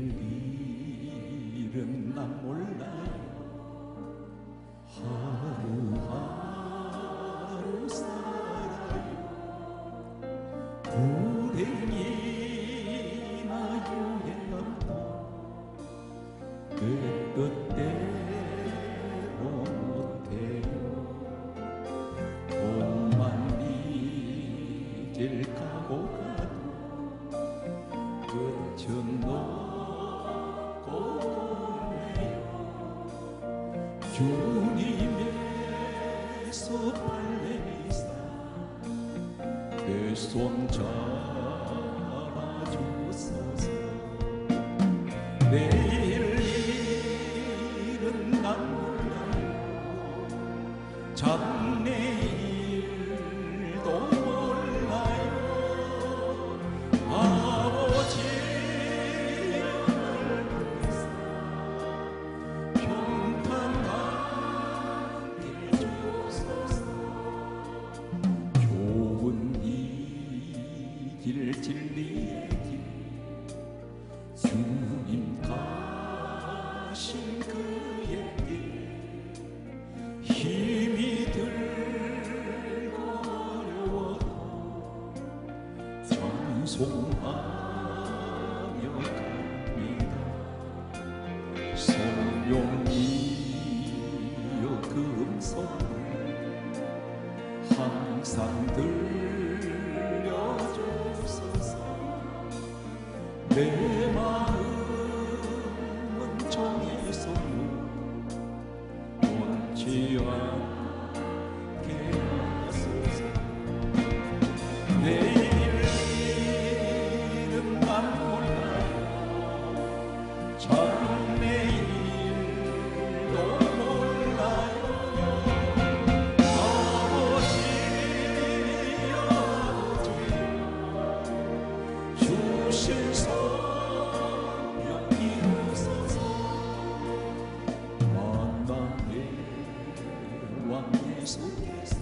일은 난 몰라요. 하루하루 살아요. 불행이나 유해함도 내 뜻대로 못해요. 돈만 빚을 까고 가도 끝은 없고 오네요. 주님의 숲팔레이사 내 손 잡아주소서. 내일 일은 난 몰라요. 장래일도 몰라요. 아버지 평탄한 길 주소서. 좋은 이 길 진리의 길 주님 가신 그의 길 힘이 들고 어려워도 찬송하며 갑니다. 성령이여 그 음성을 항상 들려주소서. 내 마음은 종의 손으로 놓지 않게 하소서. 내일은 난 몰라요. 장래일도 몰라요. 아버지여 주신 성령 이루소서. 만나의 왕 예수께서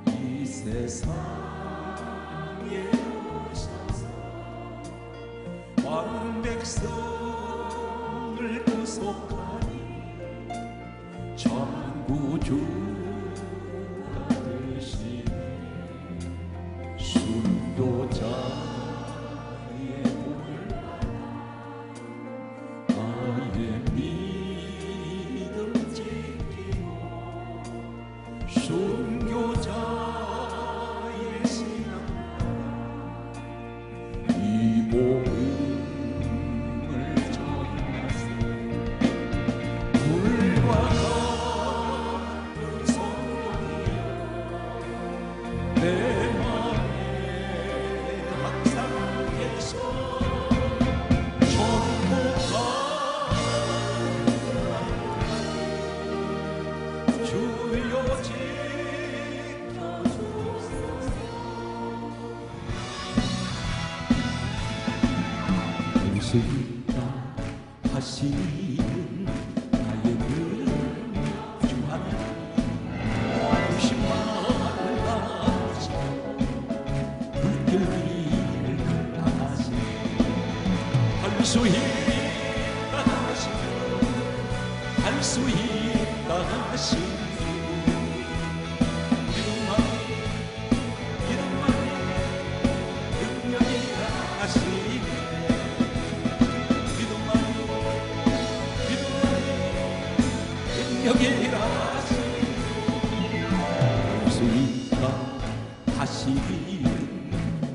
이 세상에 오셔서 온 백성을 구속하니 참 구주가 되시니 순교자의 복을 받아 나의 믿음 지키고 순교자의 신앙 이 복음을 전하세. 불과 같은 성령이여 내 맘에 항상 계셔. 천국가 주여 지켜주소서. 예수님과 하시는 나의 능력 주 하나님 십만을 다하시고 물길 위를 나가시고 할 수 있다 하시고 할 수 있다 하시고 이름만이 능력이라 하시니 능력이라 하시니 할 수 있다 하시니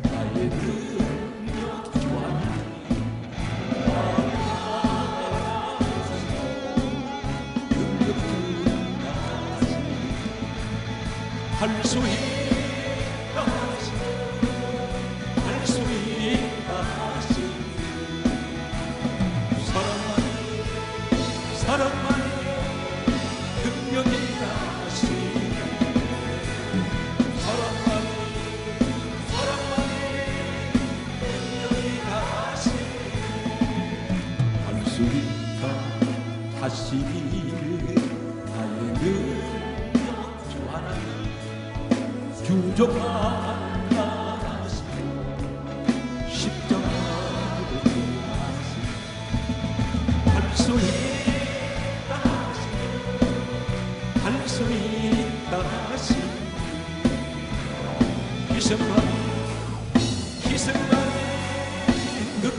나의 능력 주 하나님 능력 주나 하시니 할 수 있다 하시니 할 수 있다 하시니 사랑만이 능력이라 하시니 사랑만이 능력이라 하시니 할 수 있다 하시니 나의 능력 주 하나님 주종만 하시고 십자가로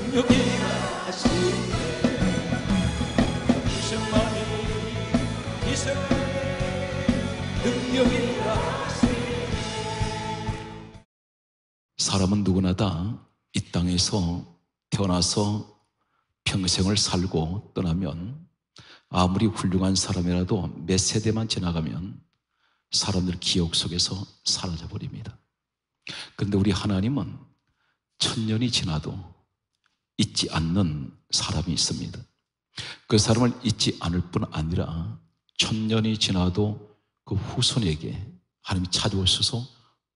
능력이라 하시네. 무슨만이 기세 능력이라 하시네. 사람은 누구나 다 이 땅에서 태어나서 평생을 살고 떠나면 아무리 훌륭한 사람이라도 몇 세대만 지나가면 사람들 기억 속에서 사라져 버립니다. 그런데 우리 하나님은 천년이 지나도 잊지 않는 사람이 있습니다. 그 사람을 잊지 않을 뿐 아니라 천년이 지나도 그 후손에게 하나님이 찾아오셔서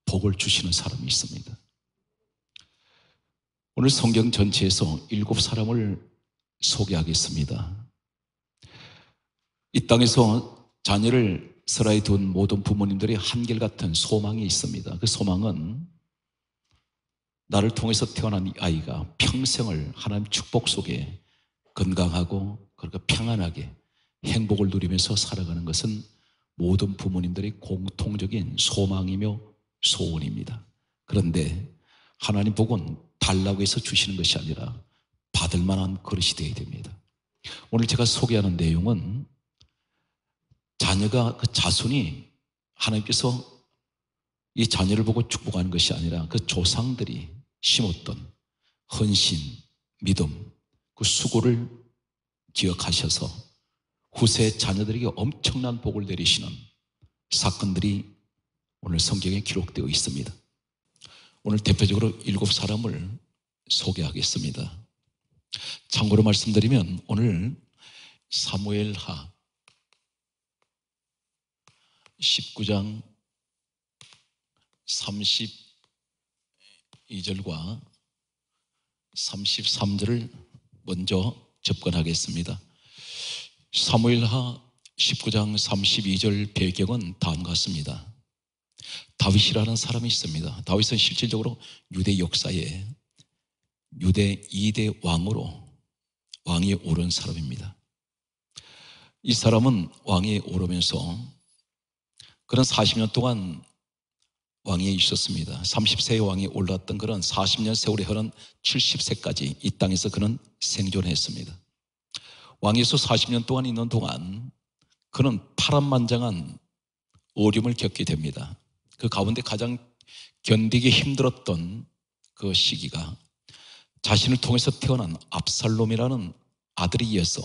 복을 주시는 사람이 있습니다. 오늘 성경 전체에서 7사람을 소개하겠습니다. 이 땅에서 자녀를 서라에 둔 모든 부모님들의 한결같은 소망이 있습니다. 그 소망은 나를 통해서 태어난 이 아이가 평생을 하나님 축복 속에 건강하고 그리고 평안하게 행복을 누리면서 살아가는 것은 모든 부모님들의 공통적인 소망이며 소원입니다. 그런데 하나님 복은 달라고 해서 주시는 것이 아니라 받을 만한 그릇이 되어야 됩니다. 오늘 제가 소개하는 내용은 자녀가 그 자손이 하나님께서 이 자녀를 보고 축복하는 것이 아니라 그 조상들이 심었던 헌신, 믿음, 그 수고를 기억하셔서 후세 자녀들에게 엄청난 복을 내리시는 사건들이 오늘 성경에 기록되어 있습니다. 오늘 대표적으로 7사람을 소개하겠습니다. 참고로 말씀드리면 오늘 사무엘하 19장 32절과 33절을 먼저 접근하겠습니다. 사무엘하 19장 32절 배경은 다음과 같습니다. 다윗이라는 사람이 있습니다. 다윗은 실질적으로 유대 역사에 유대 2대 왕으로 왕위에 오른 사람입니다. 이 사람은 왕위에 오르면서 그런 40년 동안 왕위에 있었습니다. 30세의 왕이 올랐던 그런 40년 세월이 흐른 70세까지 이 땅에서 그는 생존했습니다. 왕위에서 40년 동안 있는 동안 그는 파란만장한 어려움을 겪게 됩니다. 그 가운데 가장 견디기 힘들었던 그 시기가 자신을 통해서 태어난 압살롬이라는 아들에 의해서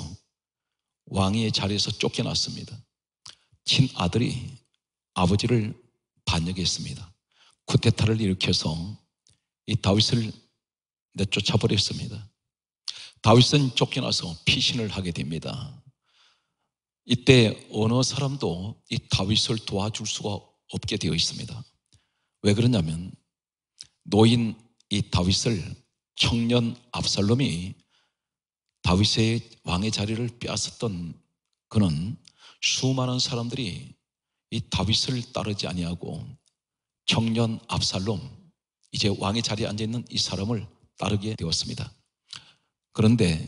왕위의 자리에서 쫓겨났습니다. 친아들이 아버지를 반역했습니다. 쿠데타를 일으켜서 이 다윗을 내쫓아버렸습니다. 다윗은 쫓겨나서 피신을 하게 됩니다. 이때 어느 사람도 이 다윗을 도와줄 수가 없게 되어 있습니다. 왜 그러냐면 노인 이 다윗을 청년 압살롬이 다윗의 왕의 자리를 빼앗았던 그는 수많은 사람들이 이 다윗을 따르지 아니하고 청년 압살롬, 이제 왕의 자리에 앉아있는 이 사람을 따르게 되었습니다. 그런데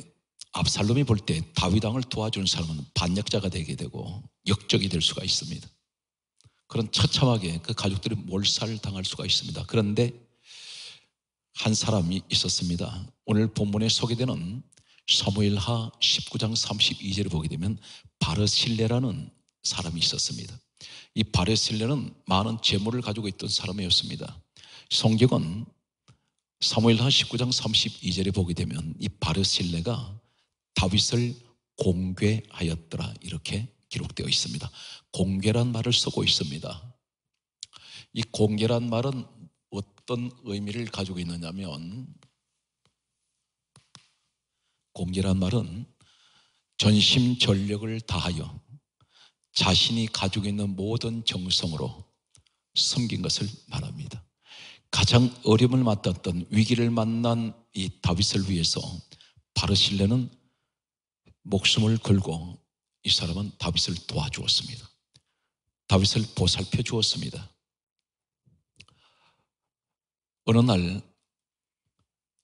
압살롬이 볼 때 다윗 왕을 도와주는 사람은 반역자가 되게 되고 역적이 될 수가 있습니다. 그런 처참하게 그 가족들이 몰살당할 수가 있습니다. 그런데 한 사람이 있었습니다. 오늘 본문에 소개되는 사무엘하 19장 32절을 보게 되면 바르실레라는 사람이 있었습니다. 이 바르실레는 많은 재물을 가지고 있던 사람이었습니다. 성경은 사무엘하 19장 32절에 보게 되면 이 바르실레가 다윗을 공궤하였더라 이렇게 기록되어 있습니다. 공궤란 말을 쓰고 있습니다. 이 공궤란 말은 어떤 의미를 가지고 있느냐면 공궤란 말은 전심전력을 다하여 자신이 가지고 있는 모든 정성으로 섬긴 것을 말합니다. 가장 어려움을 맞았던 위기를 만난 이 다윗을 위해서 바르실레는 목숨을 걸고 이 사람은 다윗을 도와주었습니다. 다윗을 보살펴 주었습니다. 어느 날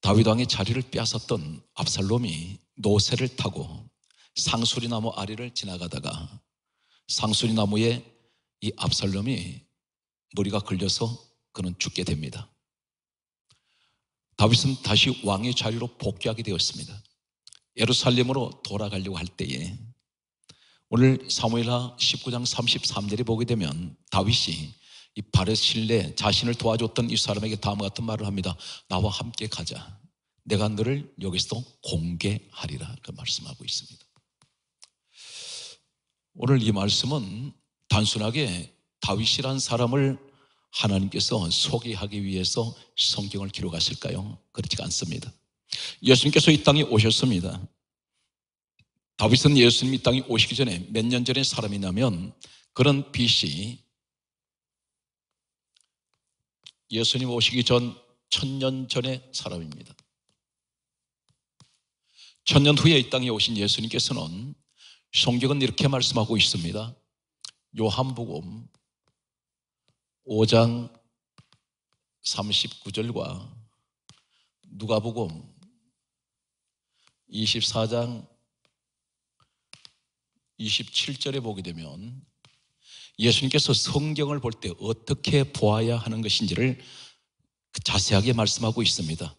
다윗 왕의 자리를 빼앗았던 압살롬이 노새를 타고 상수리나무 아래를 지나가다가 상수리나무에 이 압살롬이 머리가 걸려서 그는 죽게 됩니다. 다윗은 다시 왕의 자리로 복귀하게 되었습니다. 예루살렘으로 돌아가려고 할 때에 오늘 사무엘하 19장 33절에 보게 되면 다윗이 이 바르실레 자신을 도와줬던 이 사람에게 다음과 같은 말을 합니다. 나와 함께 가자. 내가 너를 여기서 공개하리라. 그 말씀하고 있습니다. 오늘 이 말씀은 단순하게 다윗이란 사람을 하나님께서 소개하기 위해서 성경을 기록하실까요? 그렇지 않습니다. 예수님께서 이 땅에 오셨습니다. 다윗은 예수님 이 땅에 오시기 전에 몇 년 전의 사람이냐면 그런 BC 예수님 오시기 전 1000년 전의 사람입니다. 1000년 후에 이 땅에 오신 예수님께서는 성경은 이렇게 말씀하고 있습니다. 요한복음 5장 39절과 누가복음 24장 27절에 보게 되면 예수님께서 성경을 볼 때 어떻게 보아야 하는 것인지를 자세하게 말씀하고 있습니다.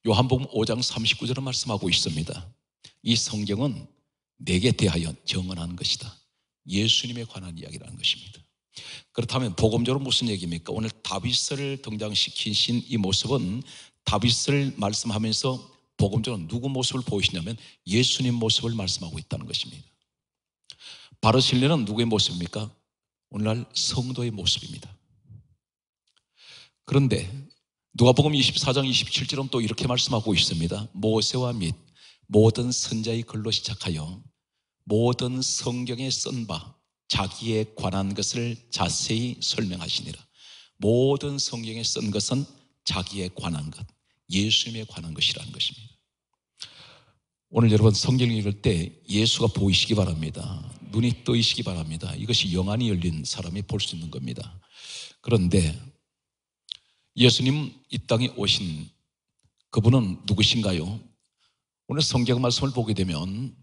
요한복음 5장 39절은 말씀하고 있습니다. 이 성경은 내게 대하여 정언한 것이다. 예수님에 관한 이야기라는 것입니다. 그렇다면 복음적으로 무슨 얘기입니까? 오늘 다윗을 등장시키신 이 모습은 다윗을 말씀하면서 복음적으로 누구 모습을 보이시냐면 예수님 모습을 말씀하고 있다는 것입니다. 바르실레는 누구의 모습입니까? 오늘날 성도의 모습입니다. 그런데 누가복음 24장 27절은 또 이렇게 말씀하고 있습니다. 모세와 및 모든 선자의 글로 시작하여 모든 성경에 쓴 바 자기에 관한 것을 자세히 설명하시니라. 모든 성경에 쓴 것은 자기에 관한 것, 예수님에 관한 것이라는 것입니다. 오늘 여러분 성경 읽을 때 예수가 보이시기 바랍니다. 눈이 뜨이시기 바랍니다. 이것이 영안이 열린 사람이 볼 수 있는 겁니다. 그런데 예수님 이 땅에 오신 그분은 누구신가요? 오늘 성경 말씀을 보게 되면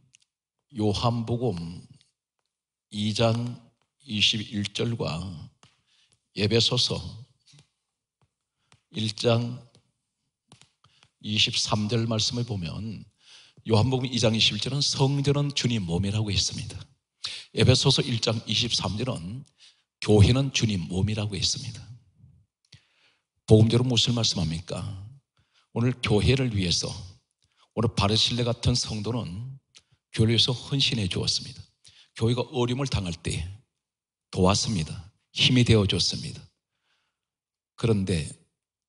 요한복음 2장 21절과 에베소서 1장 23절 말씀을 보면 요한복음 2장 21절은 성전은 주님 몸이라고 했습니다. 에베소서 1장 23절은 교회는 주님 몸이라고 했습니다. 복음적으로 무엇을 말씀합니까? 오늘 교회를 위해서 오늘 바르실레 같은 성도는 교회를 위해서 헌신해 주었습니다. 교회가 어려움을 당할 때 도왔습니다. 힘이 되어줬습니다. 그런데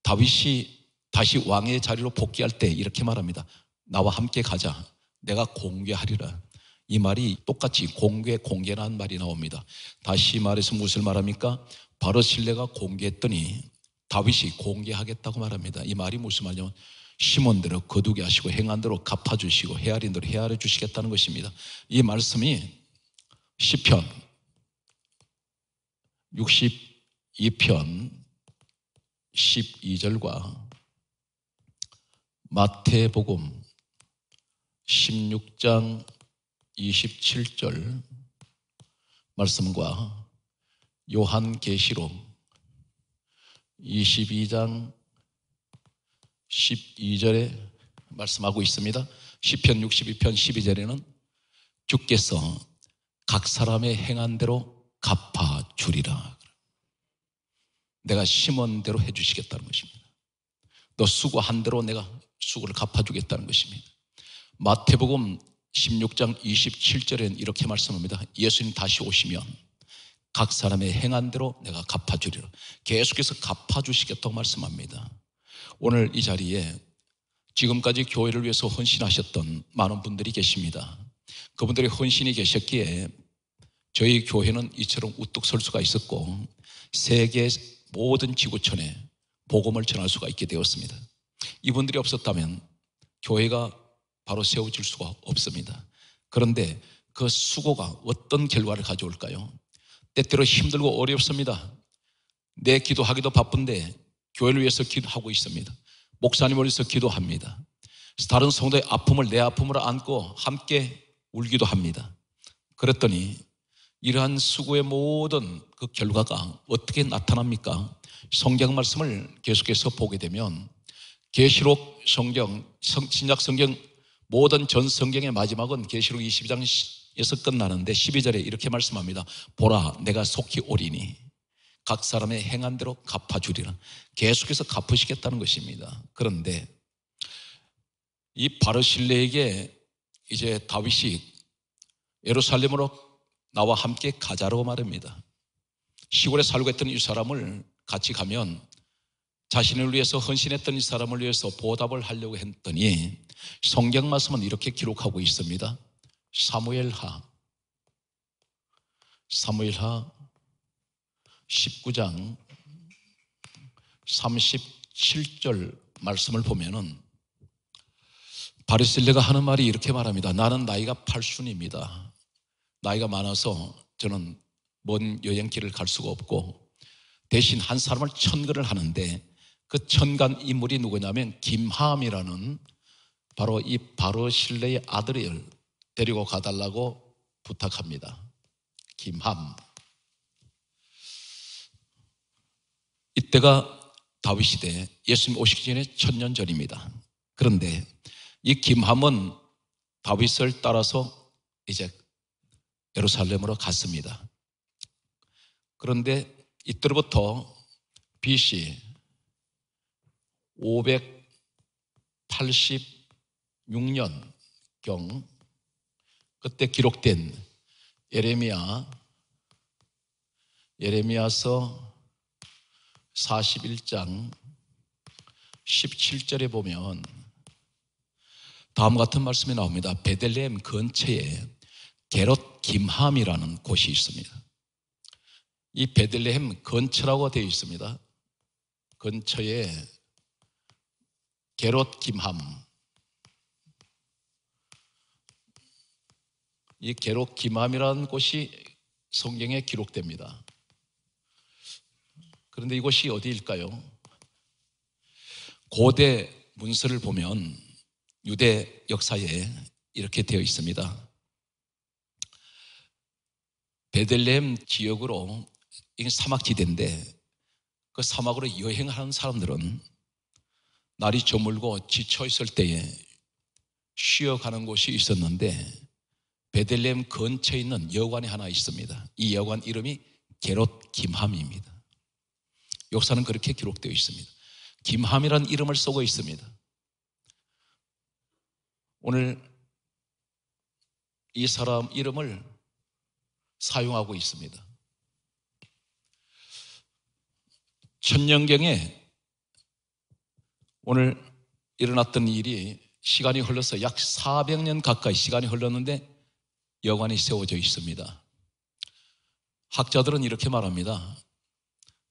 다윗이 다시 왕의 자리로 복귀할 때 이렇게 말합니다. 나와 함께 가자. 내가 공개하리라. 이 말이 똑같이 공개라는 말이 나옵니다. 다시 말해서 무엇을 말합니까? 바르실레가 공개했더니 다윗이 공개하겠다고 말합니다. 이 말이 무슨 말이냐면 심은 대로 거두게 하시고 행한 대로 갚아주시고 헤아린 대로 헤아려 주시겠다는 것입니다. 이 말씀이 시편 62편 12절과 마태복음 16장 27절 말씀과 요한계시록 22장 12절에 말씀하고 있습니다. 시편 62편 12절에는 주께서 각 사람의 행한 대로 갚아주리라. 내가 심은 대로 해주시겠다는 것입니다. 너 수고한 대로 내가 수고를 갚아주겠다는 것입니다. 마태복음 16장 27절에는 이렇게 말씀합니다. 예수님 다시 오시면 각 사람의 행한 대로 내가 갚아주리라. 계속해서 갚아주시겠다고 말씀합니다. 오늘 이 자리에 지금까지 교회를 위해서 헌신하셨던 많은 분들이 계십니다. 그분들의 헌신이 계셨기에 저희 교회는 이처럼 우뚝 설 수가 있었고 세계 모든 지구촌에 복음을 전할 수가 있게 되었습니다. 이분들이 없었다면 교회가 바로 세워질 수가 없습니다. 그런데 그 수고가 어떤 결과를 가져올까요? 때때로 힘들고 어렵습니다. 내 기도하기도 바쁜데 교회를 위해서 기도하고 있습니다. 목사님을 위해서 기도합니다. 다른 성도의 아픔을 내 아픔으로 안고 함께 울기도 합니다. 그랬더니 이러한 수고의 모든 그 결과가 어떻게 나타납니까? 성경 말씀을 계속해서 보게 되면 계시록 성경, 신약 성경 모든 전 성경의 마지막은 계시록 22장에서 끝나는데 12절에 이렇게 말씀합니다. 보라, 내가 속히 오리니 각 사람의 행한 대로 갚아주리라. 계속해서 갚으시겠다는 것입니다. 그런데 이 바르실레에게 이제 다윗이 예루살렘으로 나와 함께 가자라고 말합니다. 시골에 살고 있던 이 사람을 같이 가면 자신을 위해서 헌신했던 이 사람을 위해서 보답을 하려고 했더니 성경 말씀은 이렇게 기록하고 있습니다. 사무엘하 19장 37절 말씀을 보면은 바르실레가 하는 말이 이렇게 말합니다. 나는 나이가 80입니다. 나이가 많아서 저는 먼 여행길을 갈 수가 없고 대신 한 사람을 천거를 하는데 그 천간 인물이 누구냐면 김함이라는 바로 이 바르실레의 아들을 데리고 가달라고 부탁합니다. 김함. 이때가 다윗 시대 예수님 오시기 전에 1000년 전입니다. 그런데 이 김함은 다윗을 따라서 이제 예루살렘으로 갔습니다. 그런데 이때로부터 BC 586년경 그때 기록된 예레미야서 41장 17절에 보면 다음 같은 말씀이 나옵니다. 베들레헴 근처에 게롯 김함이라는 곳이 있습니다. 이 베들레헴 근처라고 되어 있습니다. 근처에 게롯 김함, 이 게롯 김함이라는 곳이 성경에 기록됩니다. 그런데 이곳이 어디일까요? 고대 문서를 보면 유대 역사에 이렇게 되어 있습니다. 베들레헴 지역으로 이게 사막지대인데 그 사막으로 여행하는 사람들은 날이 저물고 지쳐 있을 때에 쉬어가는 곳이 있었는데 베들레헴 근처에 있는 여관이 하나 있습니다. 이 여관 이름이 게롯 김함입니다. 역사는 그렇게 기록되어 있습니다. 김함이라는 이름을 쓰고 있습니다. 오늘 이 사람 이름을 사용하고 있습니다. 천년경에 오늘 일어났던 일이 시간이 흘러서 약 400년 가까이 시간이 흘렀는데 여관이 세워져 있습니다. 학자들은 이렇게 말합니다.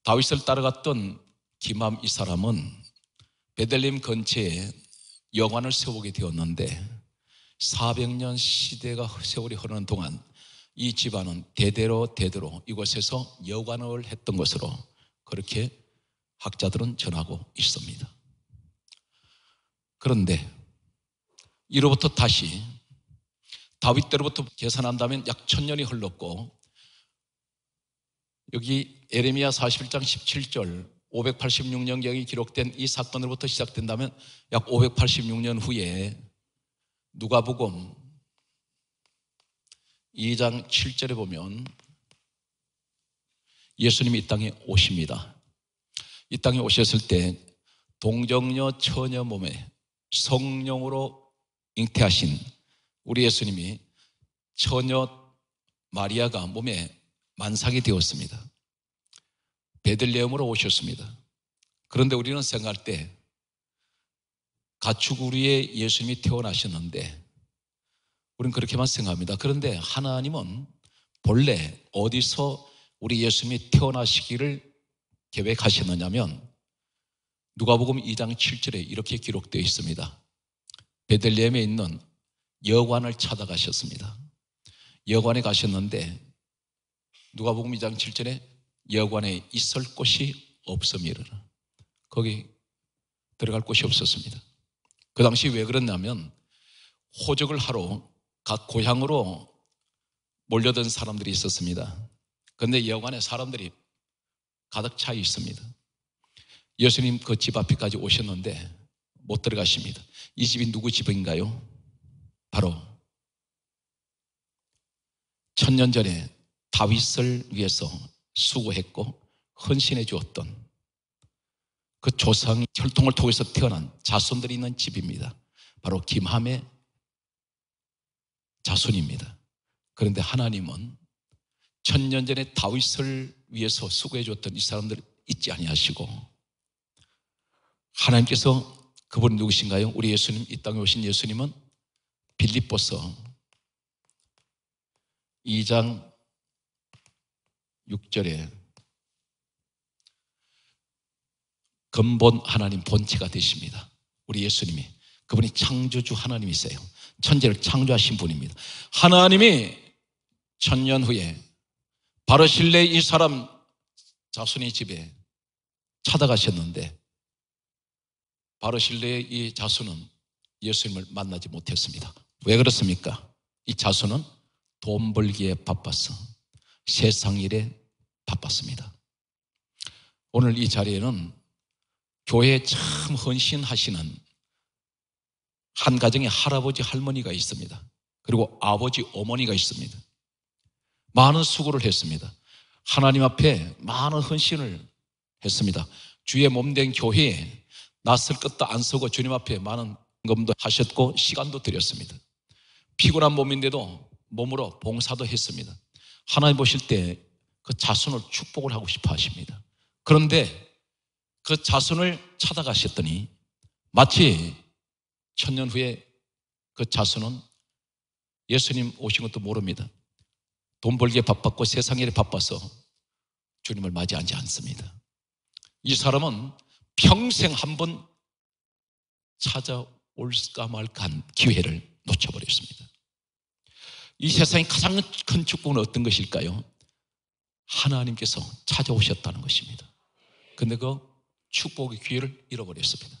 다윗을 따라갔던 김함 이 사람은 베들레헴 근처에 여관을 세우게 되었는데 400년 시대가 세월이 흐르는 동안 이 집안은 대대로 이곳에서 여관을 했던 것으로 그렇게 학자들은 전하고 있습니다. 그런데 이로부터 다시 다윗 때로부터 계산한다면 약 1000년이 흘렀고 여기 예레미야 41장 17절 586년경이 기록된 이 사건으로부터 시작된다면 약 586년 후에 누가복음 2장 7절에 보면 예수님이 이 땅에 오십니다. 이 땅에 오셨을 때 동정녀 처녀 몸에 성령으로 잉태하신 우리 예수님이 처녀 마리아가 몸에 만삭이 되었습니다. 베들레헴으로 오셨습니다. 그런데 우리는 생각할 때 가축우리에 예수님이 태어나셨는데 우리는 그렇게만 생각합니다. 그런데 하나님은 본래 어디서 우리 예수님이 태어나시기를 계획하셨느냐면 누가복음 2장 7절에 이렇게 기록되어 있습니다. 베들레헴에 있는 여관을 찾아가셨습니다. 여관에 가셨는데 누가복음 2장 7절에 여관에 있을 곳이 없음이라. 거기 들어갈 곳이 없었습니다. 그 당시 왜 그랬냐면 호적을 하러 각 고향으로 몰려든 사람들이 있었습니다. 그런데 여관에 사람들이 가득 차 있습니다. 예수님 그 집 앞에까지 오셨는데 못 들어가십니다. 이 집이 누구 집인가요? 바로 천년 전에 다윗을 위해서 수고했고 헌신해 주었던 그 조상 혈통을 통해서 태어난 자손들이 있는 집입니다. 바로 김함의 자손입니다. 그런데 하나님은 천년 전에 다윗을 위해서 수고해 줬던 이 사람들을 잊지 아니하시고, 하나님께서 그분이 누구신가요? 우리 예수님, 이 땅에 오신 예수님은 빌립보서 2장 6절에 근본 하나님 본체가 되십니다. 우리 예수님이, 그분이 창조주 하나님이세요. 천지를 창조하신 분입니다. 하나님이 천년 후에 바르실레 이 사람 자손의 집에 찾아가셨는데, 바르실레의 이 자손은 예수님을 만나지 못했습니다. 왜 그렇습니까? 이 자손은 돈 벌기에 바빠서 세상 일에 바빴습니다. 오늘 이 자리에는 교회에 참 헌신하시는 한 가정의 할아버지 할머니가 있습니다. 그리고 아버지 어머니가 있습니다. 많은 수고를 했습니다. 하나님 앞에 많은 헌신을 했습니다. 주의 몸된 교회에 낯설 것도 안 서고 주님 앞에 많은 금도 하셨고 시간도 드렸습니다. 피곤한 몸인데도 몸으로 봉사도 했습니다. 하나님 보실 때 그 자손을 축복을 하고 싶어 하십니다. 그런데 그 자손을 찾아가셨더니 마치 천년 후에 그 자손은 예수님 오신 것도 모릅니다. 돈 벌기에 바빴고 세상 일에 바빠서 주님을 맞이하지 않습니다. 이 사람은 평생 한 번 찾아올까 말까 한 기회를 놓쳐버렸습니다. 이 세상의 가장 큰 축복은 어떤 것일까요? 하나님께서 찾아오셨다는 것입니다. 근데 그 축복의 기회를 잃어버렸습니다.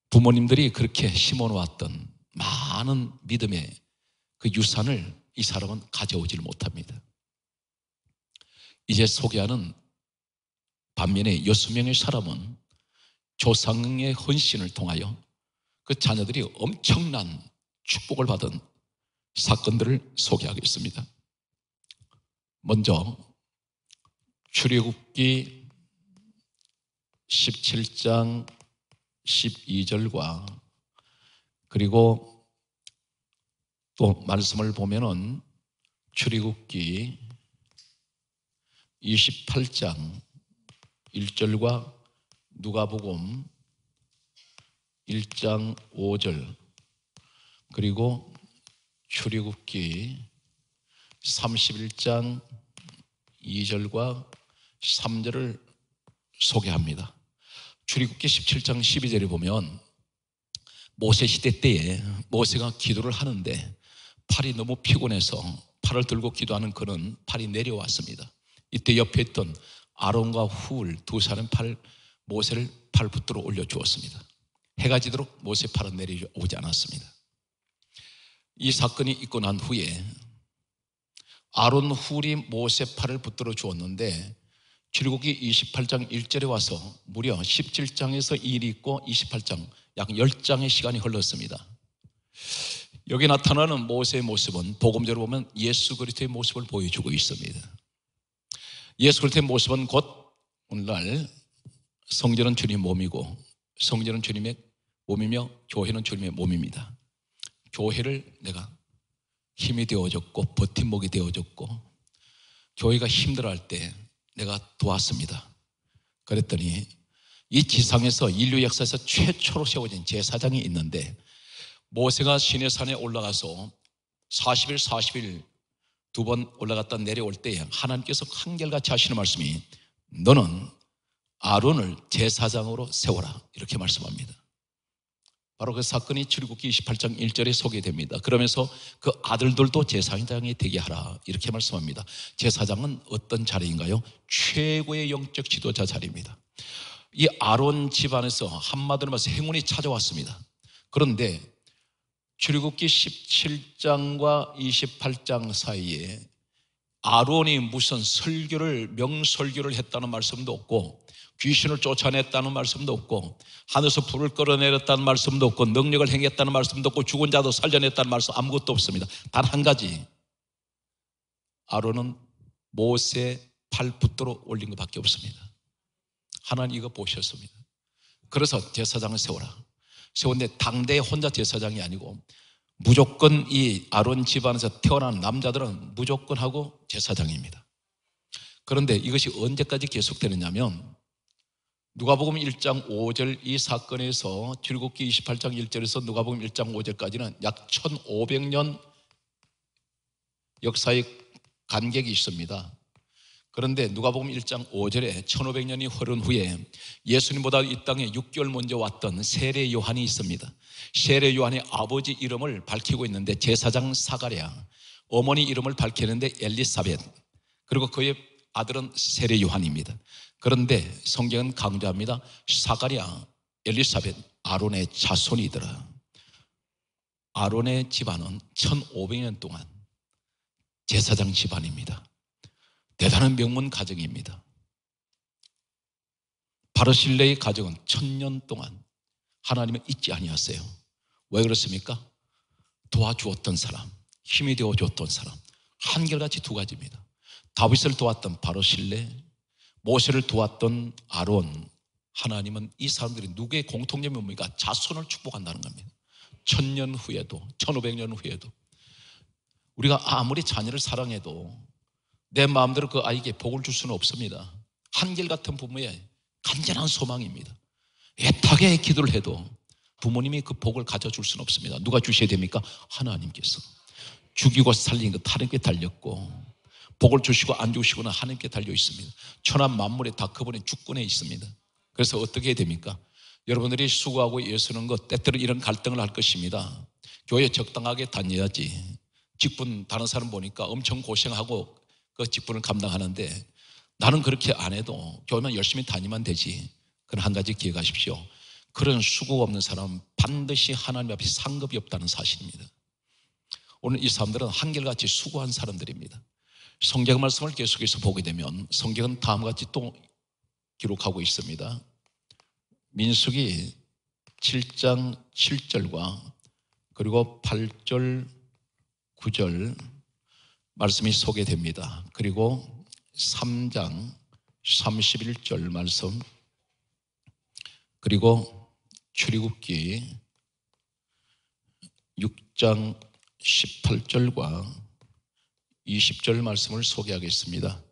부모님들이 그렇게 심어놓았던 많은 믿음의 그 유산을 이 사람은 가져오지를 못합니다. 이제 소개하는 반면에 6명의 사람은 조상의 헌신을 통하여 그 자녀들이 엄청난 축복을 받은 사건들을 소개하겠습니다. 먼저 출애굽기 17장 12절과 그리고 또 말씀을 보면은 출애굽기 28장 1절과 누가복음 1장 5절 그리고 출애굽기 31장 2절과 3절을 소개합니다. 출애굽기 17장 12절에 보면 모세 시대 때에 모세가 기도를 하는데 팔이 너무 피곤해서 팔을 들고 기도하는 그는 팔이 내려왔습니다. 이때 옆에 있던 아론과 훌 두 사람 모세를 팔 붙들어 올려주었습니다. 해가 지도록 모세 팔은 내려오지 않았습니다. 이 사건이 있고 난 후에 아론 훌이 모세 팔을 붙들어 주었는데 출애굽기 28장 1절에 와서 무려 17장에서 일이 있고 28장 약 10장의 시간이 흘렀습니다. 여기 나타나는 모세의 모습은 복음적으로 보면 예수 그리스도의 모습을 보여주고 있습니다. 예수 그리스도의 모습은 곧 오늘날 성전은 주님의 몸이고 성전은 주님의 몸이며 교회는 주님의 몸입니다. 교회를 내가 힘이 되어줬고 버팀목이 되어줬고 교회가 힘들어할 때 내가 도왔습니다. 그랬더니 이 지상에서 인류 역사에서 최초로 세워진 제사장이 있는데 모세가 시내산에 올라가서 40일 40일 두 번 올라갔다 내려올 때 하나님께서 한결같이 하시는 말씀이 너는 아론을 제사장으로 세워라 이렇게 말씀합니다. 바로 그 사건이 출애굽기 28장 1절에 소개됩니다. 그러면서 그 아들들도 제사장이 되게 하라 이렇게 말씀합니다. 제사장은 어떤 자리인가요? 최고의 영적 지도자 자리입니다. 이 아론 집안에서 한마디로 말해서 행운이 찾아왔습니다. 그런데 출애굽기 17장과 28장 사이에 아론이 무슨 명설교를 했다는 말씀도 없고 귀신을 쫓아냈다는 말씀도 없고, 하늘에서 불을 끌어내렸다는 말씀도 없고, 능력을 행했다는 말씀도 없고, 죽은 자도 살려냈다는 말씀 아무것도 없습니다. 단 한 가지, 아론은 모세 팔 붙들어 올린 것밖에 없습니다. 하나님 이거 보셨습니다. 그래서 제사장을 세웠는데 당대에 혼자 제사장이 아니고 무조건 이 아론 집안에서 태어난 남자들은 무조건 하고 제사장입니다. 그런데 이것이 언제까지 계속되느냐면 누가복음 1장 5절 이 사건에서 출애굽기 28장 1절에서 누가복음 1장 5절까지는 약 1500년 역사의 간격이 있습니다. 그런데 누가복음 1장 5절에 1500년이 흐른 후에 예수님보다 이 땅에 6개월 먼저 왔던 세례 요한이 있습니다. 세례 요한의 아버지 이름을 밝히고 있는데 제사장 사가랴, 어머니 이름을 밝히는데 엘리사벳, 그리고 그의 아들은 세례 요한입니다. 그런데 성경은 강조합니다. 사가랴, 엘리사벳, 아론의 자손이더라. 아론의 집안은 1500년 동안 제사장 집안입니다. 대단한 명문 가정입니다. 바르실레의 가정은 1000년 동안 하나님을 잊지 아니하세요. 왜 그렇습니까? 도와주었던 사람, 힘이 되어주었던 사람, 한결같이 두 가지입니다. 다윗을 도왔던 바르실레, 모세를 도왔던 아론. 하나님은 이 사람들이 누구의 공통점이 뭡니까? 자손을 축복한다는 겁니다. 1000년 후에도, 1500년 후에도 우리가 아무리 자녀를 사랑해도 내 마음대로 그 아이에게 복을 줄 수는 없습니다. 한결같은 부모의 간절한 소망입니다. 애타게 기도를 해도 부모님이 그 복을 가져줄 수는 없습니다. 누가 주셔야 됩니까? 하나님께서. 죽이고 살리는 것 하나님께 달렸고, 복을 주시고 안 주시고는 하나님께 달려 있습니다. 천한 만물에 다 그분의 주권에 있습니다. 그래서 어떻게 해야 됩니까? 여러분들이 수고하고 예수는 것, 때때로 이런 갈등을 할 것입니다. 교회 적당하게 다녀야지. 직분 다른 사람 보니까 엄청 고생하고 그 직분을 감당하는데 나는 그렇게 안 해도 교회만 열심히 다니면 되지. 그런 한 가지 기억하십시오. 그런 수고 없는 사람은 반드시 하나님 앞에 상급이 없다는 사실입니다. 오늘 이 사람들은 한결같이 수고한 사람들입니다. 성경 말씀을 계속해서 보게 되면 성경은 다음과 같이 또 기록하고 있습니다. 민수기 7장 7절과 그리고 8절 9절 말씀이 소개됩니다. 그리고 3장 31절 말씀, 그리고 출애굽기 6장 18절과 20절 말씀을 소개하겠습니다.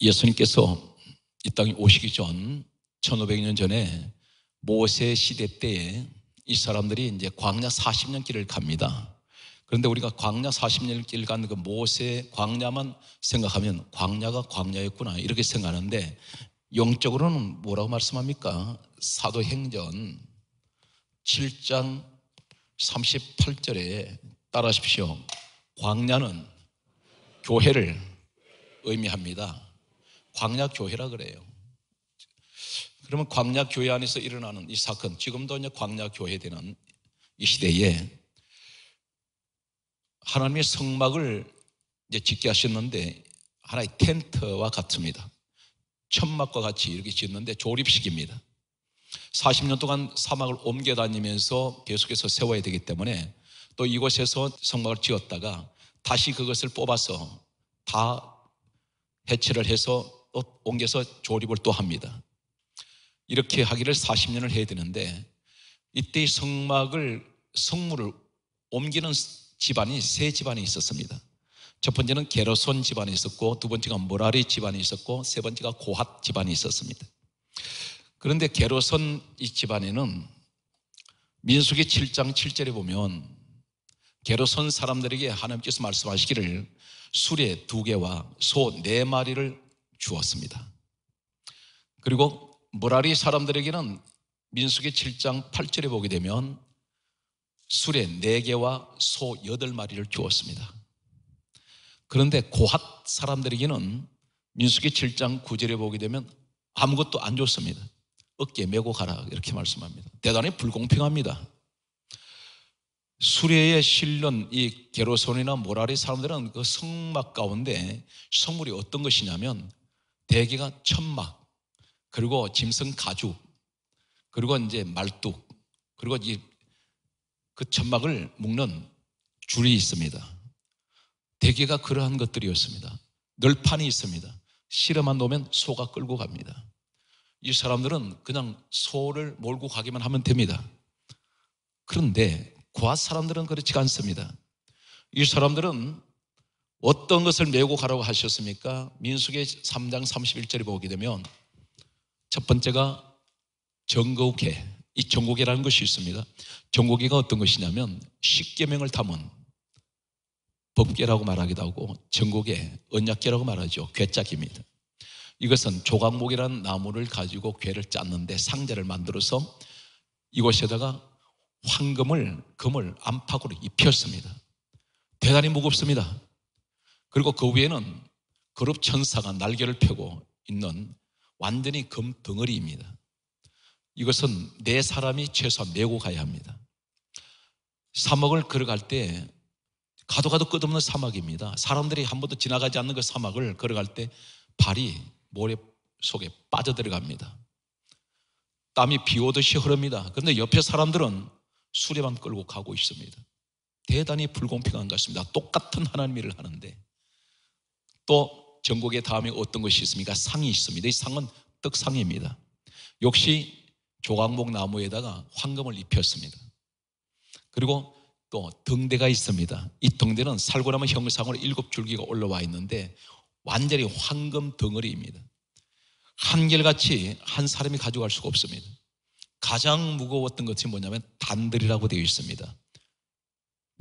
예수님께서 이 땅에 오시기 전 1500년 전에 모세 시대 때에 이 사람들이 이제 광야 40년 길을 갑니다. 그런데 우리가 광야 40년 길 가는 그 모세 광야만 생각하면 광야가 광야였구나 이렇게 생각하는데, 영적으로는 뭐라고 말씀합니까? 사도행전 7장 38절에 따라하십시오. 광야는 교회를 의미합니다. 광야 교회라 그래요. 그러면 광야 교회 안에서 일어나는 이 사건, 지금도 이제 광야 교회 되는 이 시대에 하나님의 성막을 이제 짓게 하셨는데 하나의 텐트와 같습니다. 천막과 같이 이렇게 짓는데 조립식입니다. 40년 동안 사막을 옮겨 다니면서 계속해서 세워야 되기 때문에 또 이곳에서 성막을 지었다가 다시 그것을 뽑아서 다 해체를 해서 또 옮겨서 조립을 또 합니다. 이렇게 하기를 40년을 해야 되는데, 이때 성물을 옮기는 집안이 세 집안이 있었습니다. 첫 번째는 게르손 집안이 있었고, 두 번째가 므라리 집안이 있었고, 세 번째가 고핫 집안이 있었습니다. 그런데 게르손 이 집안에는 민수기 7장 7절에 보면 게르손 사람들에게 하나님께서 말씀하시기를 수레 2개와 소 4마리를 주었습니다. 그리고 므라리 사람들에게는 민수기 7장 8절에 보게 되면 수레 4개와 소 8마리를 주었습니다. 그런데 고핫 사람들에게는 민수기 7장 9절에 보게 되면 아무것도 안 줬습니다. 어깨에 메고 가라 이렇게 말씀합니다. 대단히 불공평합니다. 수레에 실는 이 게르손이나 므라리 사람들은 그 성막 가운데 성물이 어떤 것이냐면 대개가 천막, 그리고 짐승 가죽, 그리고 이제 말뚝, 그리고 그 천막을 묶는 줄이 있습니다. 대개가 그러한 것들이었습니다. 널판이 있습니다. 실어만 놓으면 소가 끌고 갑니다. 이 사람들은 그냥 소를 몰고 가기만 하면 됩니다. 그런데 고앗 사람들은 그렇지가 않습니다. 이 사람들은 어떤 것을 메고 가라고 하셨습니까? 민수기 3장 31절에 보게 되면 첫 번째가 정곡회, 이 정곡회라는 것이 있습니다. 정곡회가 어떤 것이냐면 십계명을 담은 법궤라고 말하기도 하고 정곡회, 언약궤라고 말하죠. 궤짝입니다. 이것은 조각목이라는 나무를 가지고 궤를 짰는데 상자를 만들어서 이곳에다가 황금을, 금을 안팎으로 입혔습니다. 대단히 무겁습니다. 그리고 그 위에는 거룩 천사가 날개를 펴고 있는 완전히 금 덩어리입니다. 이것은 네 사람이 최소한 메고 가야 합니다. 사막을 걸어갈 때 가도 끝없는 사막입니다. 사람들이 한 번도 지나가지 않는 그 사막을 걸어갈 때 발이 모래 속에 빠져들어갑니다. 땀이 비 오듯이 흐릅니다. 그런데 옆에 사람들은 수레만 끌고 가고 있습니다. 대단히 불공평한 것 같습니다. 똑같은 하나님 일을 하는데 또 전국의 다음에 어떤 것이 있습니까? 상이 있습니다. 이 상은 떡상입니다. 역시 조각목 나무에다가 황금을 입혔습니다. 그리고 또 등대가 있습니다. 이 등대는 살구나무 형상으로 7줄기가 올라와 있는데 완전히 황금 덩어리입니다. 한결같이 한 사람이 가져갈 수가 없습니다. 가장 무거웠던 것이 뭐냐면 단들이라고 되어 있습니다.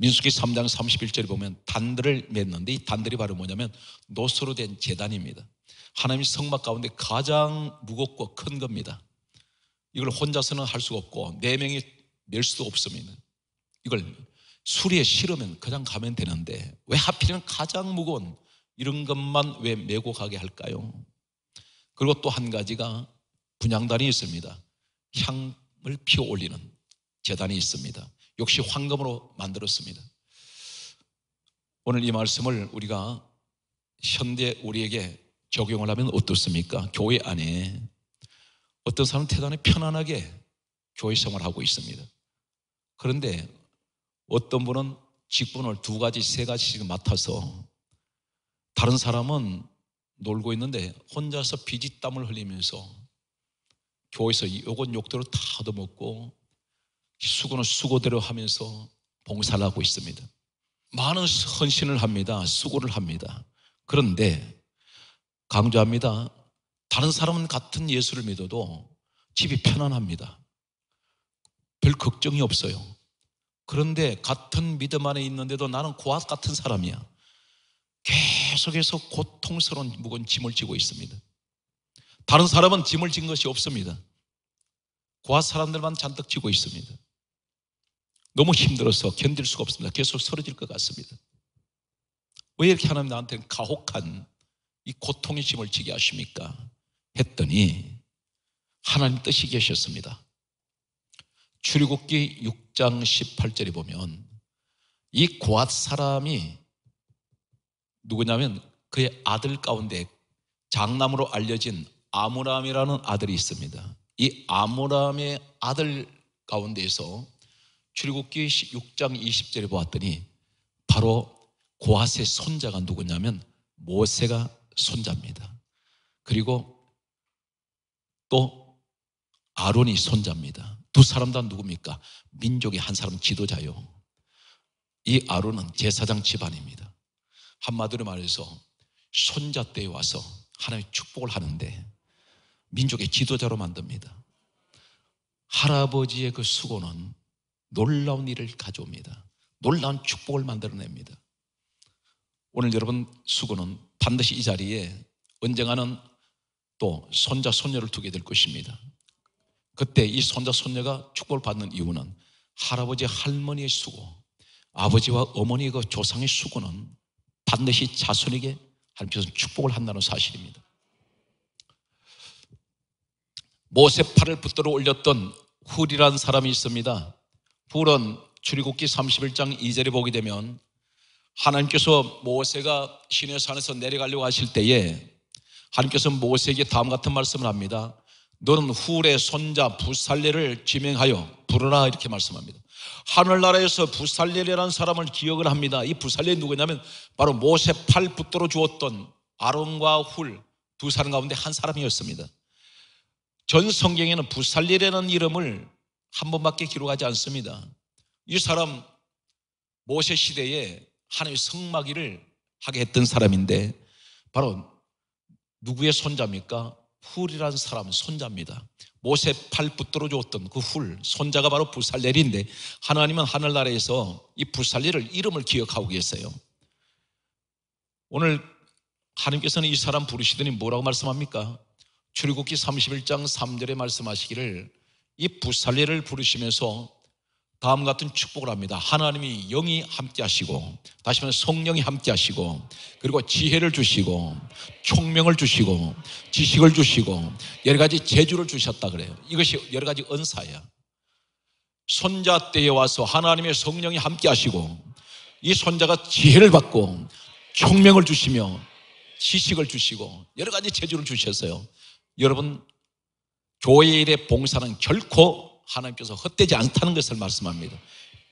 민수기 3장 31절에 보면 단들을 맺는데 이 단들이 바로 뭐냐면 노소로 된 제단입니다. 하나님 성막 가운데 가장 무겁고 큰 겁니다. 이걸 혼자서는 할 수가 없고 4명이 멜 수도 없습니다. 이걸 수리에 실으면 그냥 가면 되는데 왜 하필이면 가장 무거운 이런 것만 왜 메고 가게 할까요? 그리고 또 한 가지가 분향단이 있습니다. 향을 피워 올리는 제단이 있습니다. 역시 황금으로 만들었습니다. 오늘 이 말씀을 우리가 현대 우리에게 적용을 하면 어떻습니까? 교회 안에 어떤 사람은 대단히 편안하게 교회 생활을 하고 있습니다. 그런데 어떤 분은 직분을 2가지, 3가지씩 맡아서 다른 사람은 놀고 있는데 혼자서 비지땀을 흘리면서 교회에서 욕은 욕대로 다 얻어먹고 수고는 수고대로 하면서 봉사를 하고 있습니다. 많은 헌신을 합니다. 수고를 합니다. 그런데 강조합니다. 다른 사람은 같은 예수를 믿어도 집이 편안합니다. 별 걱정이 없어요. 그런데 같은 믿음 안에 있는데도 나는 고앗 같은 사람이야. 계속해서 고통스러운 무거운 짐을 지고 있습니다. 다른 사람은 짐을 진 것이 없습니다. 고앗 사람들만 잔뜩 지고 있습니다. 너무 힘들어서 견딜 수가 없습니다. 계속 쓰러질 것 같습니다. 왜 이렇게 하나님 나한테는 가혹한 이 고통의 짐을 지게 하십니까? 했더니 하나님 뜻이 계셨습니다. 출애굽기 6장 18절에 보면 이 고앗 사람이 누구냐면 그의 아들 가운데 장남으로 알려진 아므람이라는 아들이 있습니다. 이 아므람의 아들 가운데에서 출애굽기 6장 20절에 보았더니 바로 고앗의 손자가 누구냐면 모세가 손자입니다. 그리고 또 아론이 손자입니다. 2사람 다 누굽니까? 민족의 한 사람 지도자요. 이 아론은 제사장 집안입니다. 한마디로 말해서 손자 때에 와서 하나님의 축복을 하는데 민족의 지도자로 만듭니다. 할아버지의 그 수고는 놀라운 일을 가져옵니다. 놀라운 축복을 만들어냅니다. 오늘 여러분 수고는 반드시 이 자리에 언젠가는 또 손자 손녀를 두게 될 것입니다. 그때 이 손자 손녀가 축복을 받는 이유는 할아버지 할머니의 수고, 아버지와 어머니의 그 조상의 수고는 반드시 자손에게 하나님께서 축복을 한다는 사실입니다. 모세 팔을 붙들어 올렸던 훌이라는 사람이 있습니다. 훌은 출애굽기 31장 2절에 보게 되면 하나님께서 모세가 시내산에서 내려가려고 하실 때에 하나님께서 모세에게 다음 같은 말씀을 합니다. 너는 훌의 손자 부살렐을 지명하여 부르라 이렇게 말씀합니다. 하늘나라에서 부살렐이라는 사람을 기억을 합니다. 이 부살렐이 누구냐면 바로 모세 팔 붙들어 주었던 아론과 훌 두 사람 가운데 한 사람이었습니다. 전 성경에는 부살렐이라는 이름을 한 번밖에 기록하지 않습니다. 이 사람 모세 시대에 하나님의 성막일을 하게 했던 사람인데 바로 누구의 손자입니까? 훌이라는 사람 손자입니다. 모세 팔 붙들어 주었던 그 훌 손자가 바로 부살렐인데 하나님은 하늘나라에서 이 부살렐을 이름을 기억하고 계세요. 오늘 하나님께서는 이 사람 부르시더니 뭐라고 말씀합니까? 출애굽기 31장 3절에 말씀하시기를 이 부살렐을 부르시면서 다음 같은 축복을 합니다. 하나님이 영이 함께 하시고 다시 말해 성령이 함께 하시고 그리고 지혜를 주시고 총명을 주시고 지식을 주시고 여러 가지 재주를 주셨다 그래요. 이것이 여러 가지 은사야. 손자 때에 와서 하나님의 성령이 함께 하시고 이 손자가 지혜를 받고 총명을 주시며 지식을 주시고 여러 가지 재주를 주셨어요. 여러분 교회 일의 봉사는 결코 하나님께서 헛되지 않다는 것을 말씀합니다.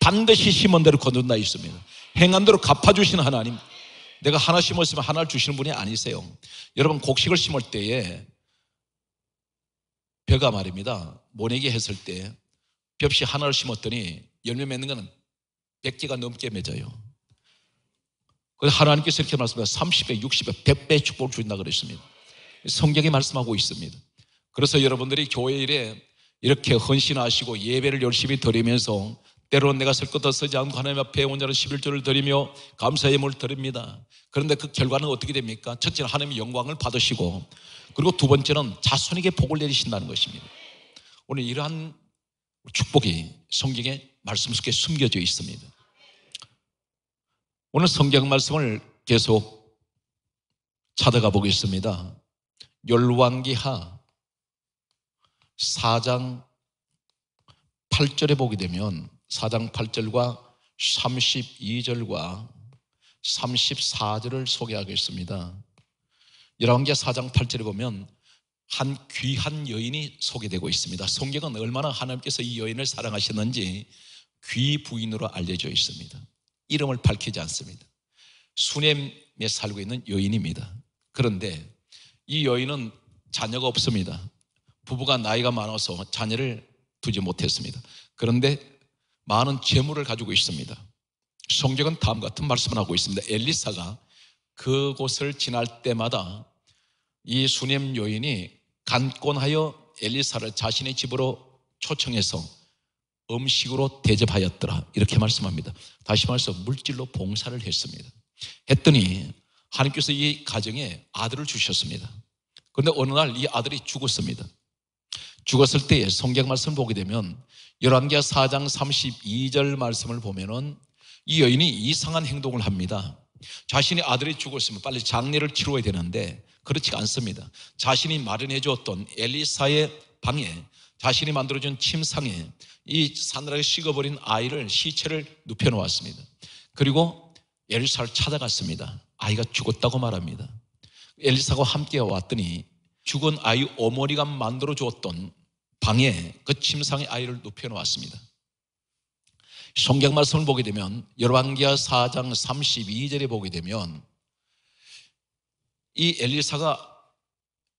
반드시 심은 대로 거둔다 있습니다. 행한 대로 갚아주시는 하나님. 내가 하나 심었으면 하나를 주시는 분이 아니세요. 여러분 곡식을 심을 때에 벼가 말입니다. 모내기 했을 때 벽시 하나를 심었더니 열매 맺는 것은 100개가 넘게 맺어요. 그래서 하나님께서 이렇게 말씀합니다. 30배, 60배, 100배 축복을 주신다 그랬습니다. 성경이 말씀하고 있습니다. 그래서 여러분들이 교회 일에 이렇게 헌신하시고 예배를 열심히 드리면서 때로는 내가 쓸 것도 쓰지 않고 하나님 앞에 온전한 11조를 드리며 감사의 예물을 드립니다. 그런데 그 결과는 어떻게 됩니까? 첫째는 하나님의 영광을 받으시고 그리고 두 번째는 자손에게 복을 내리신다는 것입니다. 오늘 이러한 축복이 성경의 말씀 속에 숨겨져 있습니다. 오늘 성경 말씀을 계속 찾아가 보겠습니다. 열왕기하 4장 8절에 보게 되면 4장 8절과 32절과 34절을 소개하겠습니다. 열왕기하 4장 8절에 보면 한 귀한 여인이 소개되고 있습니다. 성경은 얼마나 하나님께서 이 여인을 사랑하셨는지 귀 부인으로 알려져 있습니다. 이름을 밝히지 않습니다. 수넴에 살고 있는 여인입니다. 그런데 이 여인은 자녀가 없습니다. 부부가 나이가 많아서 자녀를 두지 못했습니다. 그런데 많은 재물을 가지고 있습니다. 성경은 다음 같은 말씀을 하고 있습니다. 엘리사가 그곳을 지날 때마다 이 수넴 여인이 간권하여 엘리사를 자신의 집으로 초청해서 음식으로 대접하였더라 이렇게 말씀합니다. 다시 말해서 물질로 봉사를 했습니다. 했더니 하나님께서 이 가정에 아들을 주셨습니다. 그런데 어느 날 이 아들이 죽었습니다. 죽었을 때에 성경 말씀을 보게 되면 열왕기하 4장 32절 말씀을 보면은 이 여인이 이상한 행동을 합니다. 자신의 아들이 죽었으면 빨리 장례를 치러야 되는데 그렇지가 않습니다. 자신이 마련해 주었던 엘리사의 방에 자신이 만들어준 침상에 이 사느라게 식어버린 아이를 시체를 눕혀놓았습니다. 그리고 엘리사를 찾아갔습니다. 아이가 죽었다고 말합니다. 엘리사가 함께 왔더니 죽은 아이 어머니가 만들어 주었던 방에 그 침상에 아이를 눕혀놓았습니다. 성경 말씀을 보게 되면 열왕기하 4장 32절에 보게 되면 이 엘리사가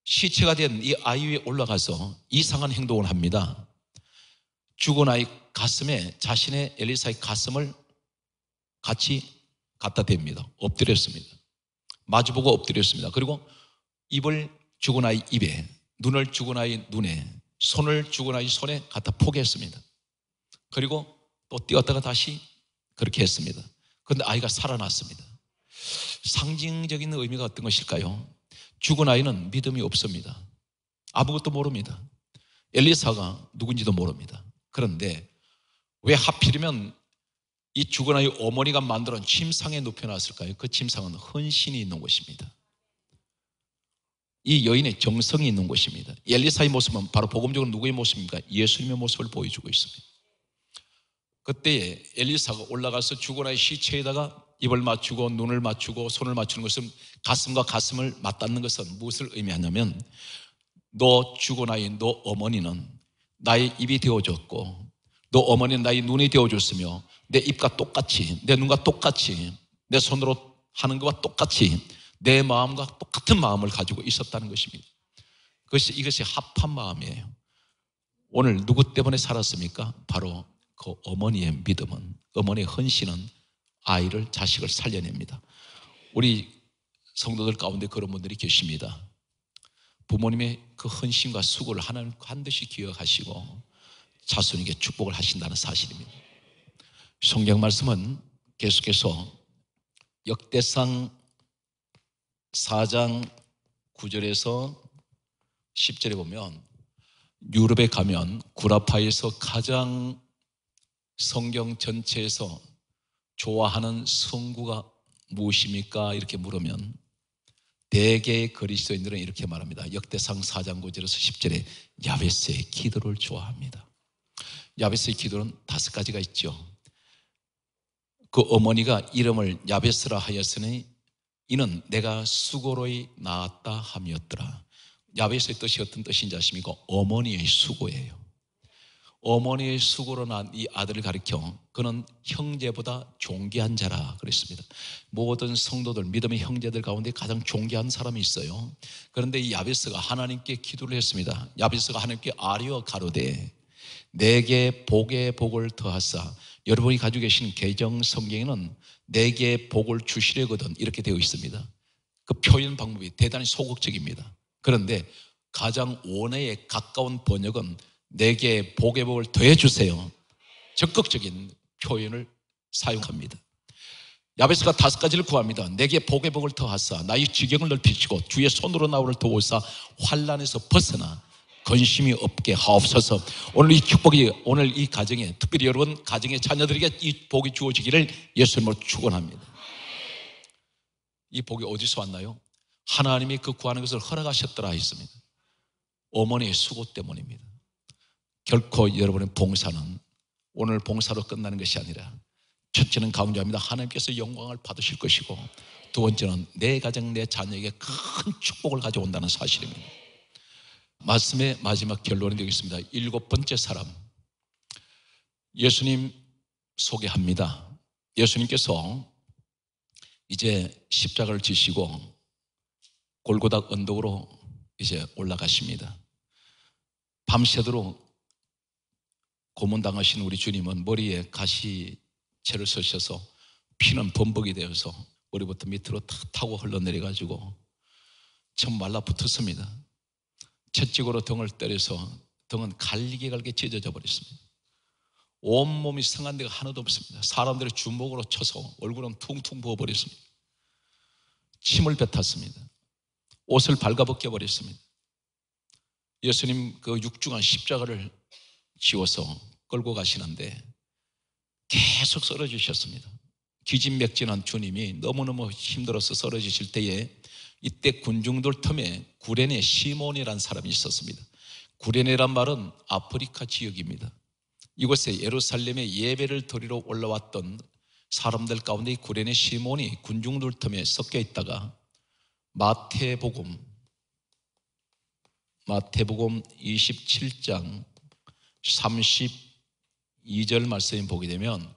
시체가 된 이 아이 위에 올라가서 이상한 행동을 합니다. 죽은 아이 가슴에 자신의 엘리사의 가슴을 같이 갖다 댑니다. 엎드렸습니다. 마주보고 엎드렸습니다. 그리고 입을 죽은 아이 입에, 눈을 죽은 아이 눈에, 손을 죽은 아이 손에 갖다 포개했습니다. 그리고 또 띄었다가 다시 그렇게 했습니다. 그런데 아이가 살아났습니다. 상징적인 의미가 어떤 것일까요? 죽은 아이는 믿음이 없습니다. 아무것도 모릅니다. 엘리사가 누군지도 모릅니다. 그런데 왜 하필이면 이 죽은 아이 어머니가 만들어낸 침상에 눕혀놨을까요? 그 침상은 헌신이 있는 곳입니다. 이 여인의 정성이 있는 곳입니다. 엘리사의 모습은 바로 복음적으로 누구의 모습입니까? 예수님의 모습을 보여주고 있습니다. 그때 엘리사가 올라가서 죽은 아이 시체에다가 입을 맞추고 눈을 맞추고 손을 맞추는 것은 가슴과 가슴을 맞닿는 것은 무엇을 의미하냐면 너 죽고 나니 너 어머니는 나의 입이 되어줬고 너 어머니는 나의 눈이 되어줬으며 내 입과 똑같이 내 눈과 똑같이 내 손으로 하는 것과 똑같이 내 마음과 똑같은 마음을 가지고 있었다는 것입니다. 이것이 합한 마음이에요. 오늘 누구 때문에 살았습니까? 바로 그 어머니의 믿음은, 어머니의 헌신은 아이를, 자식을 살려냅니다. 우리 성도들 가운데 그런 분들이 계십니다. 부모님의 그 헌신과 수고를 하나님 반드시 기억하시고 자손에게 축복을 하신다는 사실입니다. 성경 말씀은 계속해서 역대상 4장 9절에서 10절에 보면 유럽에 가면 구라파에서 가장 성경 전체에서 좋아하는 성구가 무엇입니까? 이렇게 물으면 대개의 그리스도인들은 이렇게 말합니다. 역대상 4장 9절에서 10절에 야베스의 기도를 좋아합니다. 야베스의 기도는 5가지가 있죠. 그 어머니가 이름을 야베스라 하였으니 이는 내가 수고로이 낳았다 함이었더라. 야베스의 뜻이 어떤 뜻인지 아십니까? 어머니의 수고예요. 어머니의 수고로 낳은 이 아들을 가리켜 그는 형제보다 존귀한 자라 그랬습니다. 모든 성도들, 믿음의 형제들 가운데 가장 존귀한 사람이 있어요. 그런데 이 야베스가 하나님께 기도를 했습니다. 야베스가 하나님께 아뢰어 가로되 내게 복의 복을 더하사, 여러분이 가지고 계신 개정 성경에는 내게 복을 주시려거든 이렇게 되어 있습니다. 그 표현 방법이 대단히 소극적입니다. 그런데 가장 원어에 가까운 번역은 내게 복의 복을 더해 주세요, 적극적인 표현을 사용합니다. 야베스가 5가지를 구합니다. 내게 복의 복을 더하사 나의 지경을 넓히시고 주의 손으로 나를 도우사 환난에서 벗어나 근심이 없게 하옵소서. 오늘 이 축복이, 오늘 이 가정에, 특별히 여러분 가정의 자녀들에게 이 복이 주어지기를 예수님으로 축원합니다. 이 복이 어디서 왔나요? 하나님이 그 구하는 것을 허락하셨더라 했습니다. 어머니의 수고 때문입니다. 결코 여러분의 봉사는 오늘 봉사로 끝나는 것이 아니라, 첫째는 강조합니다. 하나님께서 영광을 받으실 것이고, 두 번째는 내 가정, 내 자녀에게 큰 축복을 가져온다는 사실입니다. 말씀의 마지막 결론이 되겠습니다. 7번째 사람, 예수님 소개합니다. 예수님께서 이제 십자가를 지시고 골고다 언덕으로 이제 올라가십니다. 밤새도록 고문당하신 우리 주님은 머리에 가시채를 쓰셔서 피는 범벅이 되어서 머리부터 밑으로 탁 타고 흘러내려가지고 참 말라붙었습니다. 채찍으로 등을 때려서 등은 갈게 찢어져 버렸습니다. 온몸이 상한 데가 하나도 없습니다. 사람들의 주먹으로 쳐서 얼굴은 퉁퉁 부어버렸습니다. 침을 뱉었습니다. 옷을 발가벗겨 버렸습니다. 예수님 그 육중한 십자가를 지워서 끌고 가시는데 계속 쓰러지셨습니다. 기진맥진한 주님이 너무너무 힘들어서 쓰러지실 때에 이때 군중들 틈에 구레네 시몬이라는 사람이 있었습니다. 구레네란 말은 아프리카 지역입니다. 이곳에 예루살렘에 예배를 드리러 올라왔던 사람들 가운데 구레네 시몬이 군중들 틈에 섞여 있다가 마태복음 27장 32절 말씀을 보게 되면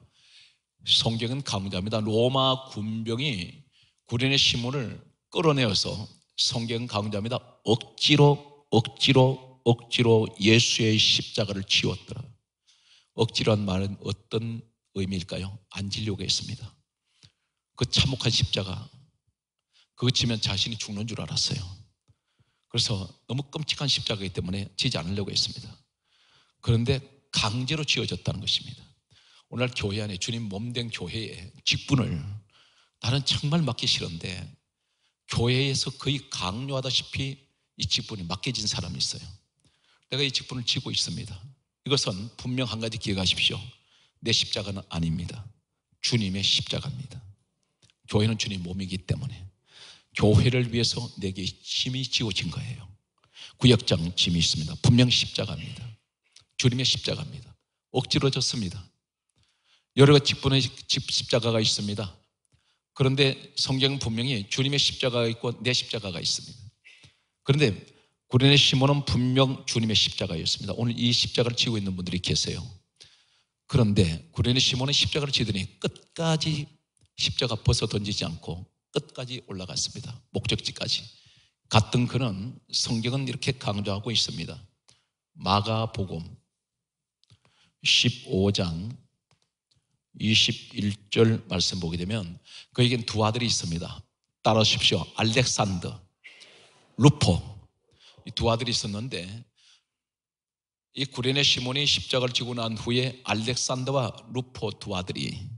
성경은 강조합니다. 로마 군병이 구레네 시몬을 끌어내어서 성경은 강조합니다. 억지로 예수의 십자가를 지웠더라. 억지로한 말은 어떤 의미일까요? 안 지려고 했습니다. 그 참혹한 십자가, 그거 지면 자신이 죽는 줄 알았어요. 그래서 너무 끔찍한 십자가이기 때문에 지지 않으려고 했습니다. 그런데 강제로 지어졌다는 것입니다. 오늘 교회 안에, 주님 몸된 교회에 직분을 나는 정말 맡기 싫은데 교회에서 거의 강요하다시피 이 직분이 맡겨진 사람이 있어요. 내가 이 직분을 지고 있습니다. 이것은 분명 한 가지 기억하십시오. 내 십자가는 아닙니다. 주님의 십자가입니다. 교회는 주님 몸이기 때문에 교회를 위해서 내게 짐이 지워진 거예요. 구역장 짐이 있습니다. 분명 십자가입니다. 주님의 십자가입니다. 억지로 졌습니다. 여러 가지 직분의 십자가가 있습니다. 그런데 성경은 분명히 주님의 십자가가 있고 내 십자가가 있습니다. 그런데 구레네 시몬은 분명 주님의 십자가였습니다. 오늘 이 십자가를 지고 있는 분들이 계세요. 그런데 구레네 시몬은 십자가를 지더니 끝까지 십자가 벗어 던지지 않고 끝까지 올라갔습니다. 목적지까지 갔던 그는 성경은 이렇게 강조하고 있습니다. 마가복음 15장 21절 말씀 보게 되면 그에겐 두 아들이 있습니다. 따라오십시오. 알렉산더, 루포. 이 두 아들이 있었는데 이 구레네 시몬이 십자가를 지고 난 후에 알렉산더와 루포 두 아들이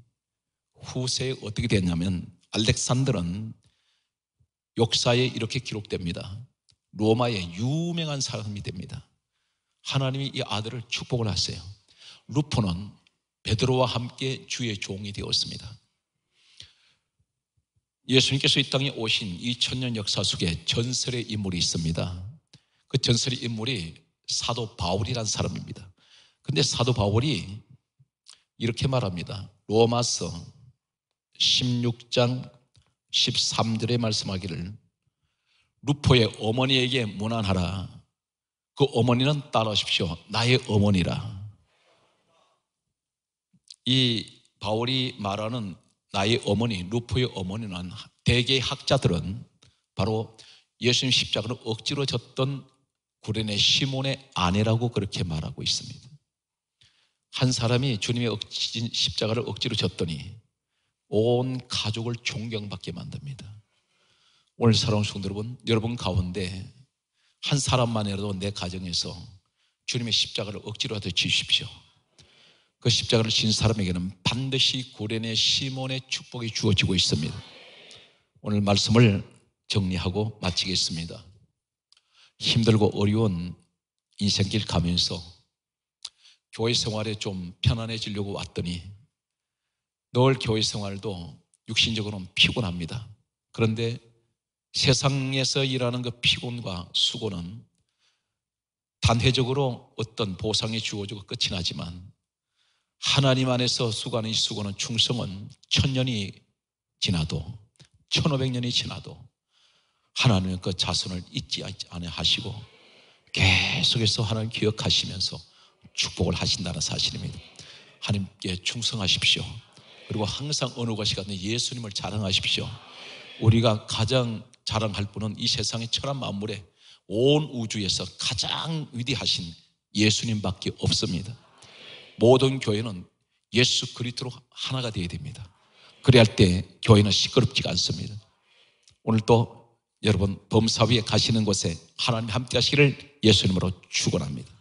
후세에 어떻게 됐냐면 알렉산더는 역사에 이렇게 기록됩니다. 로마의 유명한 사람이 됩니다. 하나님이 이 아들을 축복을 하세요. 루포는 베드로와 함께 주의 종이 되었습니다. 예수님께서 이 땅에 오신 2000년 역사 속에 전설의 인물이 있습니다. 그 전설의 인물이 사도 바울이라는 사람입니다. 그런데 사도 바울이 이렇게 말합니다. 로마서 16장 13절에 말씀하기를 루포의 어머니에게 문안하라. 그 어머니는 따라오십시오. 나의 어머니라. 이 바울이 말하는 나의 어머니, 루포의 어머니는 대개 학자들은 바로 예수님 십자가를 억지로 졌던 구레네 시몬의 아내라고 그렇게 말하고 있습니다. 한 사람이 주님의 십자가를 억지로 졌더니 온 가족을 존경받게 만듭니다. 오늘 사랑하는 성도 여러분 가운데 한 사람만이라도 내 가정에서 주님의 십자가를 억지로라도 지십시오. 그 십자가를 진 사람에게는 반드시 구레네 시몬의 축복이 주어지고 있습니다. 오늘 말씀을 정리하고 마치겠습니다. 힘들고 어려운 인생길 가면서 교회 생활에 좀 편안해지려고 왔더니 늘 교회 생활도 육신적으로는 피곤합니다. 그런데 세상에서 일하는 그 피곤과 수고는 단회적으로 어떤 보상이 주어지고 끝이 나지만 하나님 안에서 수고하는 이 수고는 충성은 1000년이 지나도 1500년이 지나도 하나님은 그 자손을 잊지 않아 하시고 계속해서 하나님 기억하시면서 축복을 하신다는 사실입니다. 하나님께 충성하십시오. 그리고 항상 어느 것이 가든 예수님을 자랑하십시오. 우리가 가장 자랑할 분은 이 세상의 천한 만물에 온 우주에서 가장 위대하신 예수님밖에 없습니다. 모든 교회는 예수 그리스도로 하나가 되어야 됩니다. 그래야 할 때 교회는 시끄럽지가 않습니다. 오늘 또 여러분 범사위에 가시는 곳에 하나님 함께 하시기를 예수님으로 축원합니다.